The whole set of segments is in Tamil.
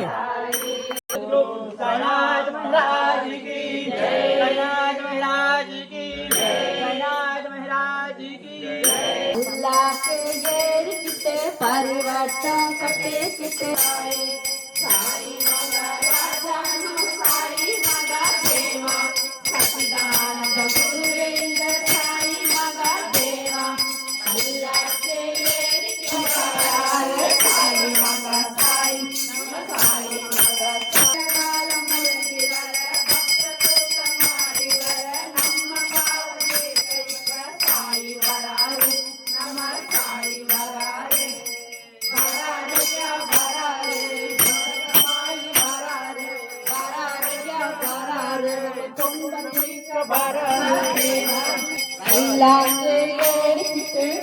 பாடி साईनाथ महाराज की जय, साईनाथ महाराज की जय, साईनाथ महाराज की जय। अल्लाह के गेर किते परिवर्तन कटे किते साई मगा राजा नो साई मगा देवा सचिदानंद गुरुवेंद्र साई मगा देवा अल्लाह के गेर किते साई मगा साई मगा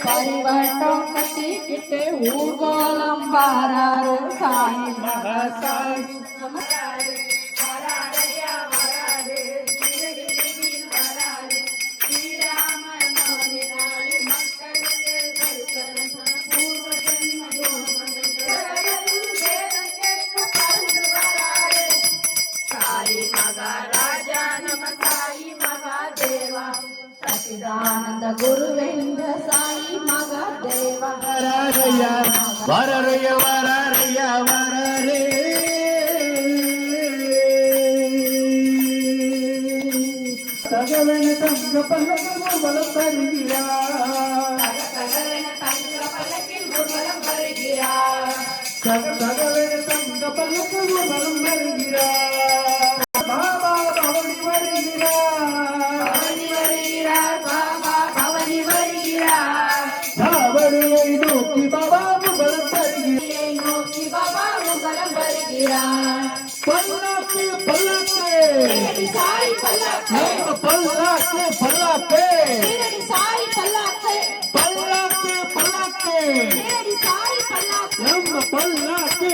परिवर्तन कटी किटे ऊर्गोलम बारार साई महासाई सचिदानंद गुरुवेंद्र साई मगा देवा வரரையா வரரையா வரரையா வரரே தகவன தங்க பல்லக்கில் ஊர்வலம் வருகிறார் தகவன தங்க பல்லக்கில் ஊர்வலம் வருகிறார் தகவன தங்க பல்லக்கில் ஊர்வலம் வருகிறார் பாபா பவனி வருகிறார் பாபா பவனி வருகிறார் தாவடியை நோக்கி பாபா ஊர்வலம் வருகிறார் நோக்கி பாபா ஊர்வலம் வருகிறார் பல்லாக்கு பல்லாக்கு சாய் பல்லாக்கு பல்லாக்கு பல்லாக்கு சாய் பல்லாக்கு பல்லாக்கு பல்லாக்கு சாய் பல்லாக்கு நம்ம பல்லாக்கு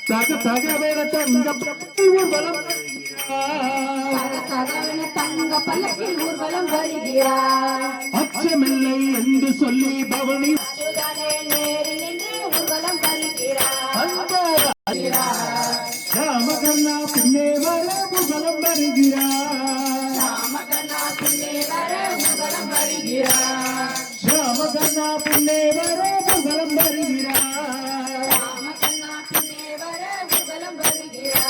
தக தகவேன தங்க ஊர்வலம் தகவன தங்க பல்லக்கில் ஊர்வலம் வருகிறார் அச்சமில்லை என்று சொல்லி பவனி நேரில் நின்று ஊர்வலம் வருகிறார் ராமகண்ணா பின்னே வர ஊர்வலம் வருகிறார் ராமகண்ணா பின்னே வர ஊர்வலம் வருகிறார் ராமகண்ணா பின்னே வர ஊர்வலம் வருகிறார் ராமகண்ணா பின்னே வர ஊர்வலம் வருகிறார்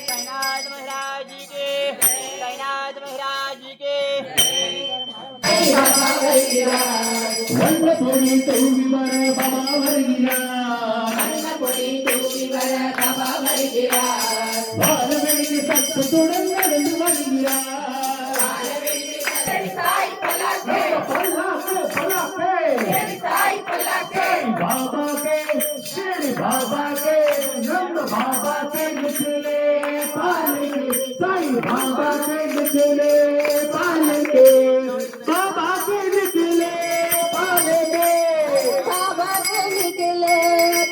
साईनाथ महाराज की साईनाथ महाराज की வண்ண பொடி தூவி வர பாபா வருகிறார் பொடி தூக்கி வர பாபா வருகிறார் வாழவெளிக்கு சத்தத்துடன் நடந்து வருகிறார் சாய் பல்லாக்கு பல்லாக்கு பல்லாக்கு சாய் பல்லாக்கு बाबा के श्री बाबा के नंद बाबा के निकले पालके साईं बाबा के निकले पालके बाबा के निकले पालके बाबा के निकले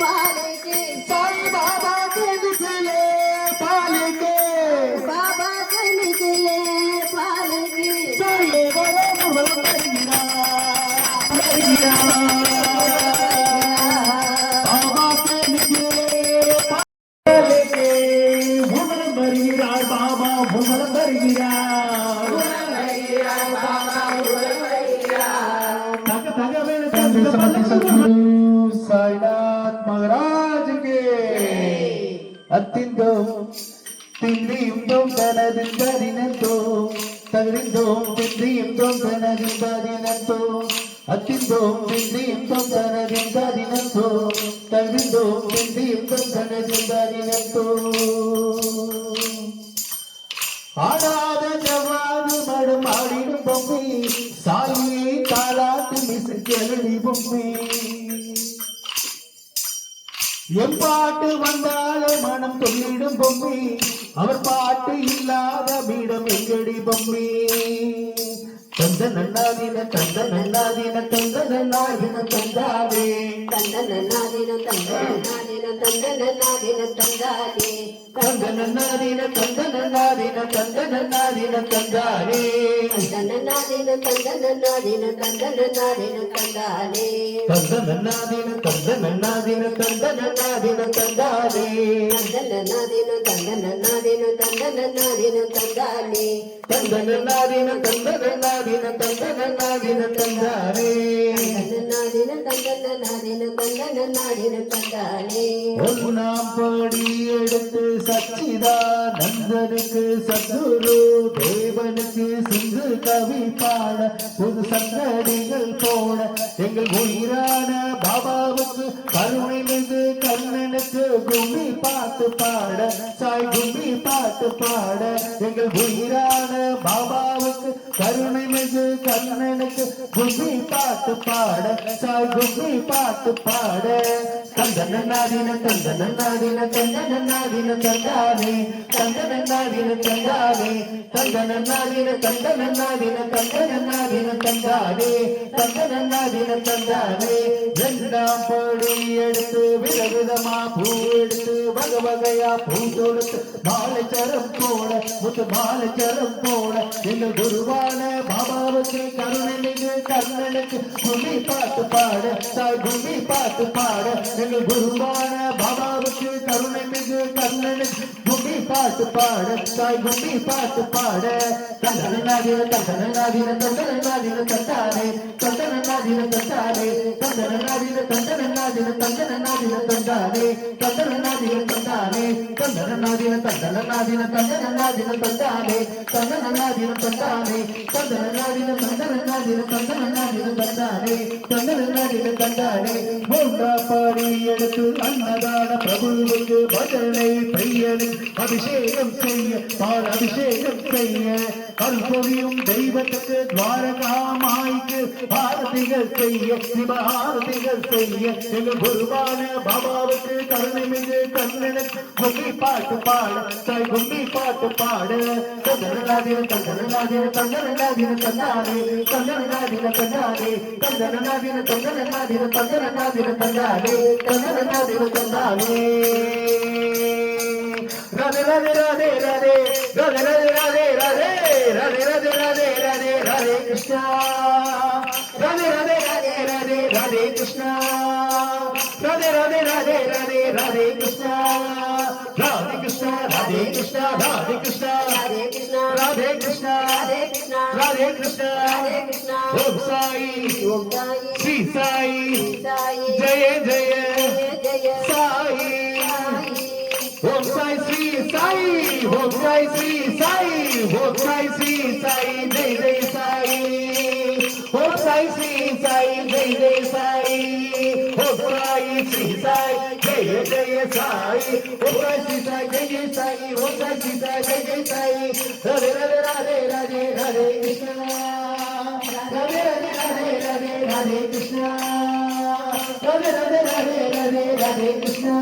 पालके साईं बाबा के निकले पालके बाबा के निकले पालके साईं बाबा मुर्गल मरगिरा बाबा के निकले पालके मुर्गल मरगिरा बाबा मुर्गल मरगिरा साईनाथ महाराज के अतिंदों तिंदींदों तनदिंदरिनंतो तगरिंदों तिंदींदों तनदिंदरिनंतो अतिंदों तिंदींदों तनदिंदरिनंतो तगरिंदों तिंदींदों तनदिंदरिनंतो ஆடாத ஜவாது மடுமாடிடும் பொம்மி சாயியை தாளாட்டு மிசுக்கெழுதி பொம்மி எம்பாட்டு வந்தாலே மனம் சொல்லிடும் பொம்மி அவர் பாட்டு இல்லாத மீடம் எங்கடி பொம்மி தந்த நன்னாதின தந்த நன்னாதின தந்த நன்னாதின தந்தாவே தந்தனநாதினம் தந்தனநாதினம் தந்தனநாதினம் தந்தானே தந்த நன்னாதின தந்த நன்னாதின தந்த நன்னாதின தந்தாவே தந்தனநாதினம் தந்தனநாதினம் தந்தனநாதினம் தந்தானே தந்த நன்னாதின தந்த நன்னாதின தந்த நன்னாதின தந்தாவே தந்தனநாதினம் தந்தனநாதினம் தந்தனநாதினம் தந்தானே தந்த நன்னாதின தந்த நன்னாதின தந்த நன்னாதின தந்தாவே தந்தனநாதினம் தந்தனநாதினம் தந்தனநாதினம் தந்தானே ஒன்னாம் படி எடுத்து சச்சிதானந்தனுக்கு சத்குரு தேவனுக்கு சிந்து கவி பாட புது சங்கடிகள் போட எங்கள் உயிரான பாபாவுக்கு கருணை மிகு கண்ணனுக்கு கும்மி பாட்டு பாட சாய் கும்மி பாட்டு பாட எங்கள் உயிரான பாபாவுக்கு கருணை மிகு கண்ணனுக்கு கும்மி பாட்டு பாட சாய் கும்மி பாட்டு பாட தந்தனநாதின தந்தனநாதின தந்தனநாதின தந்தானே தந்தனநாதின தந்தானே தந்தனநாதின தந்தனநாதின தந்தனநாதின தந்தானே தந்தனநாதின தந்தானே எல்லாம் படி எடுத்து விதவிதமா பூ எடுத்து வகை வகையா பூ தொடுத்து மாலைச்சரம் போட முத்து மாலைச்சரம் போட எங்கள் குருவான பாபாவுக்கு கருணை மிகு கண்ணனுக்கு கும்மி பாட்டு பாட சாய் கும்மி பாட்டு பாட எங்கள் குருவான பாபாவுக்கு கருணை மிகு கண்ணனுக்கு கும்மி பாட்டு பாட சாய் கும்மி பாட்டு பாட தந்தனநாதின தந்தனநாதின தந்தனநாதின தந்தானே தந்தனநாதின தந்தானே தந்தனநாதின தந்தனநாதின தந்தனநாதின தந்தானே தந்தனநாதின தந்தானே தந்தனநாதின தந்தனநாதின தந்தனநாதின தந்தானே தந்தனநாதின தந்தானே தந்தனநாதின தந்தனநாதின தந்தனநாதின தந்தானே தந்தனநாதின தந்தானே மூன்றாம் படி எடுத்து அன்னதான பிரபுவுக்கு பஜனை பையனை அபிஷேகம் செய்ய பால் அபிஷேகம் செய்ய அருள்பொழியும் தெய்வத்துக்கு துவாரகாமாய்க்கு ஆரதிகள் செய்ய சிவ ஆரதிகள் செய்ய எங்கள் குருவான பாபாவுக்கு கருணை மிகு கண்ணனுக்கு கும்மி பாட்டு பாட சாய் கும்மி பாட்டு பாட தந்தனநாதின தந்தனநாதின தந்தனநாதின தந்தானே தந்தனநாதின தந்தானே தந்தனநாதின தந்தனநாதின தந்தனநாதின தந்தானே தந்தனநாதின தந்தானே ராதே ராதே ராதே ராதே ராதே ராதே ராதே ராதே ராதே ராதே ராதே ராதே கிருஷ்ணா ராதே ராதே ராதே ராதே ராதே கிருஷ்ணா ராதே ராதே ராதே ராதே ராதே கிருஷ்ணா ராதே கிருஷ்ணா ராதே கிருஷ்ணா ராதே கிருஷ்ணா ராதே கிருஷ்ணா ராதே கிருஷ்ணா ராதே கிருஷ்ணா ராதே கிருஷ்ணா ராதே கிருஷ்ணா ஓம் சாயி ஓம் சாயி ஸ்ரீ சாயி சாயி ஜெய ஜெய ஜெய ஜெய சாயி சாயி ஓம் சாய் ஸ்ரீ சாயி ஓம் சாய் ஸ்ரீ சாயி ஓம் சாய் ஸ்ரீ சாயி ஜெய் ஜெய் சாயி ஓம் சாய் ஸ்ரீ சாயி ஜெய் ஜெய் சாயி ஓம் சாய் ஸ்ரீ சாயி ஜெய ஜெய சாயி ஓம் சாய் ஸ்ரீ சாயி ஜெய் ஜெய் சாயி ஓம் சாய் ஸ்ரீ சாயி ஜெய் ஜெய் சாயி ராதே ராதே ராதே ராதே ராதே கிருஷ்ணா ராதே ராதே ராதே ராதே ராதே கிருஷ்ணா ராதே ராதே ராதே ராதே ராதே கிருஷ்ணா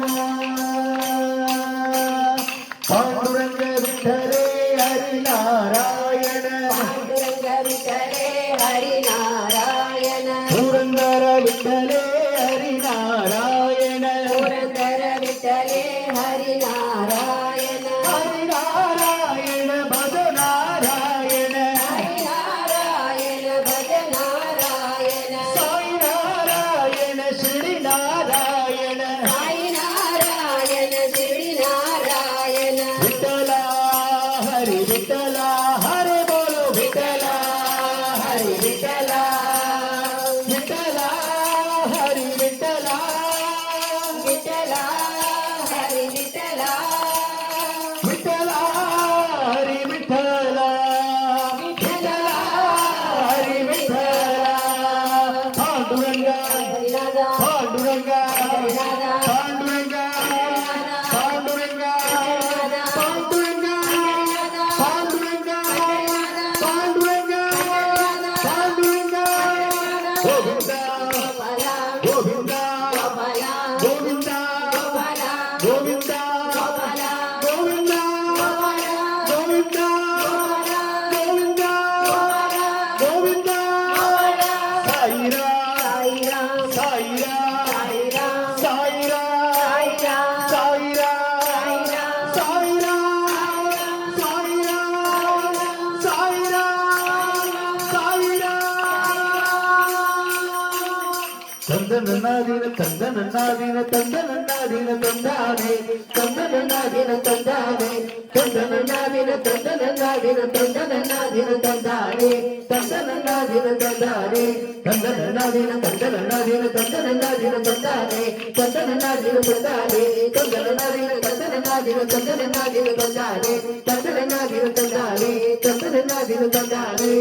பாண்டுரங்க விட்டரே ஹரி நாராயண பாண்டுரங்க விட்டலே ஹரி நாராயண புரந்தர விட்டலே ஹரி நாராயண புரந்தர விட்டலே ஹரி நாராயண ஹரி நாராயண பத நாராயண ஹரி நாராயண பஜ நாராயண சாய் நாராயண ஸ்ரீ நாராயண சாய் நாராயண ஸ்ரீ நாராயண விட்டலா ஹரி விட்டலா ஹரி போலோ விட்டலா ஹரி விட்டலா தந்தனநாதின தந்தனநாதின தந்தனநாதின தந்தானே தந்தனநாதின தந்தானே தந்தனநாதின தந்தனநாதின தந்தனநாதின தந்தானே தந்தனநாதின தந்தானே தந்தனநாதின தந்தனநாதின தந்தனநாதின தந்தானே தந்தனநாதின தந்தானே தந்தனநாதின தந்தனநாதின தந்தனநாதின தந்தானே தந்தனநாதின தந்தானே தந்தனநாதின தந்தானே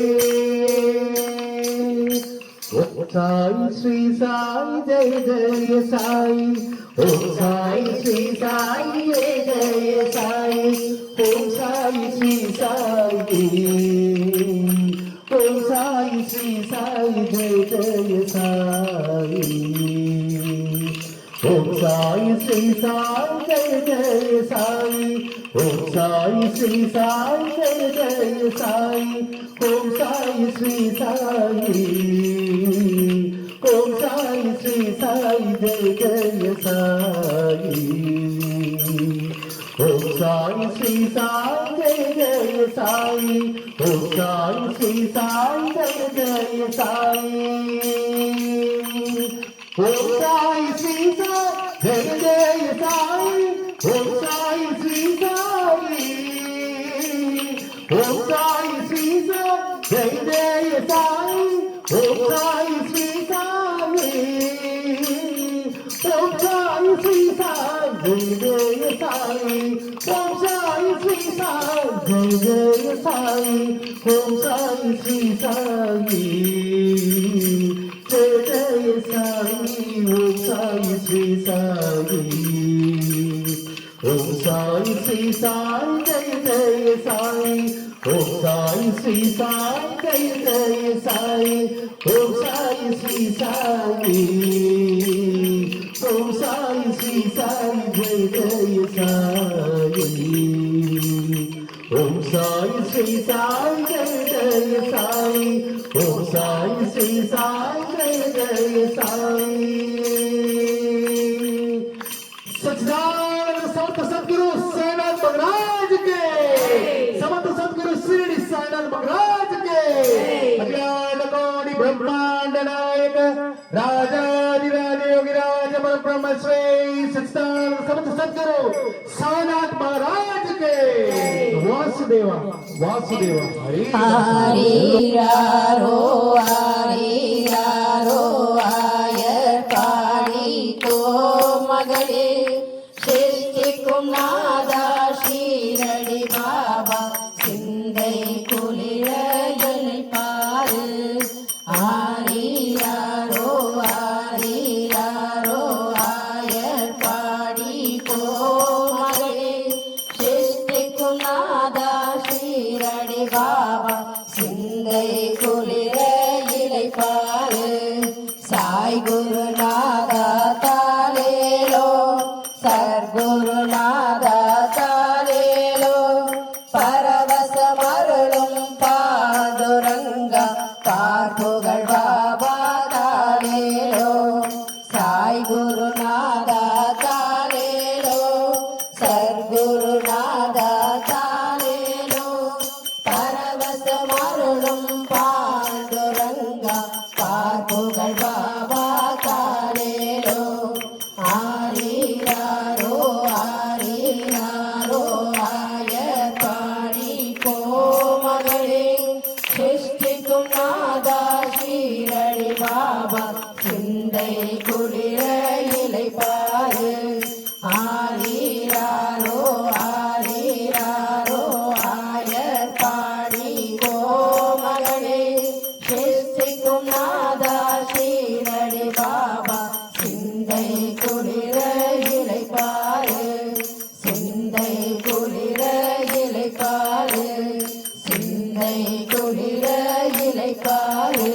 சாய் ஸ்ரீ சாய் ஜெய ஜெய சாய் ஓம் சாய் ஸ்ரீ சாய் ஜெய ஜெய சாய் ஓம் சாய் ஸ்ரீ சாய் ஓம் சாய் ஸ்ரீ சாய் ஜெய ஜெய சாய் ஓம் சாய் ஸ்ரீ சாய் ஜெய ஜெய சாய் ஓம் சாய் ஸ்ரீ சாய் ஜெய ஜெய சாய் ஓம் சாய் ஸ்ரீ சாய் ஓம் சாய் ஸ்ரீ சாய் ஜெய ஜெய சாய் ஓம் சாய் ஸ்ரீ சாய் ஜெய ஜெய சாய் ஓம் சாய் ஸ்ரீ சாய் ஜெய ஜெய சாய் ஓம் சாய் ஸ்ரீ சாய் ஜெய ஜெய சாய் ஓம் சாய் ஸ்ரீ சாய் ஓம் சாய் ஸ்ரீ சாய் ஜெய ஜெய சாய் ஓம் சாய் ஸ்ரீ சாய் ஓம் சாய் ஸ்ரீ சாய் ஜெய ஜெய சாய் ஓம் சாய் ஸ்ரீ சாய் ஜெய ஜெய சாய் ஓம் சாய் ஸ்ரீ சாய் जय जय साई ओम साई श्री साई ओम साई श्री साई जय जय साई ओम साई श्री साई जय जय साई ओम साई श्री साई ओम साई श्री साई जय जय साई ओम साई श्री साई जय जय साई ओम साई श्री साई जय जय साई सच्चिदानंद समर्थ सद्गुरु साईनाथ महाराज के समर्थ सद्गुरु शिरडी साईनाथ महाराज के अखिलांड कोटि ब्रह्मांड नायक राजाधिराज योगिराज परब्रह्म श्री सच्चिदानंद समर्थ सद्गुरु साईनाथ महाराज के वासुदेवा वासुदेवा ஆரீராரோ ஆரீராரோ ஆயர் பாடிக்கோ மகளே சிருஷ்டிக்கும் நாதா ஸ்ரீரடி பாபா சிந்தை குளிர என்னை பாரு ஆரீராரோ ஆரீராரோ ஆயர் பாடிக்கோ மகளே சிருஷ்டிக்கும் நாதா ஸ்ரீரடி பாபா சிந்தை குளிர இளைப்பாறு சாய் குருநாதா தாலேலோ சர்க்குருநாதா தாலேலோ பரவசமருளும் பாதுரங்கா பார்ப்புகள் பாபா தாலேலோ சாய் குருநாதா தாலேலோ சர்க்குருநாதா தாலேலோ பரவசமருளும் பாண்டுரங்கா பார்ப்புகள் பாபா தாலேலோ ஆரீராரோ ஆரீராரோ ஆயர் பாடிக்கோ மகளே சிருஷ்டிக்கும் நாதா ஸ்ரீரடி பாபா சிந்தை குளிர இளைப்பாறு ஆரீராரோ ஆரீராரோ ஆயர் பாடிக்கோ மகளே சிருஷ்டிக்கும் நாதா ஸ்ரீரடி பாபா சிந்தை குளிர இளைப்பாறு சிந்தை குளிர இளைப்பாறு சிந்தை குளிர இளைப்பாறு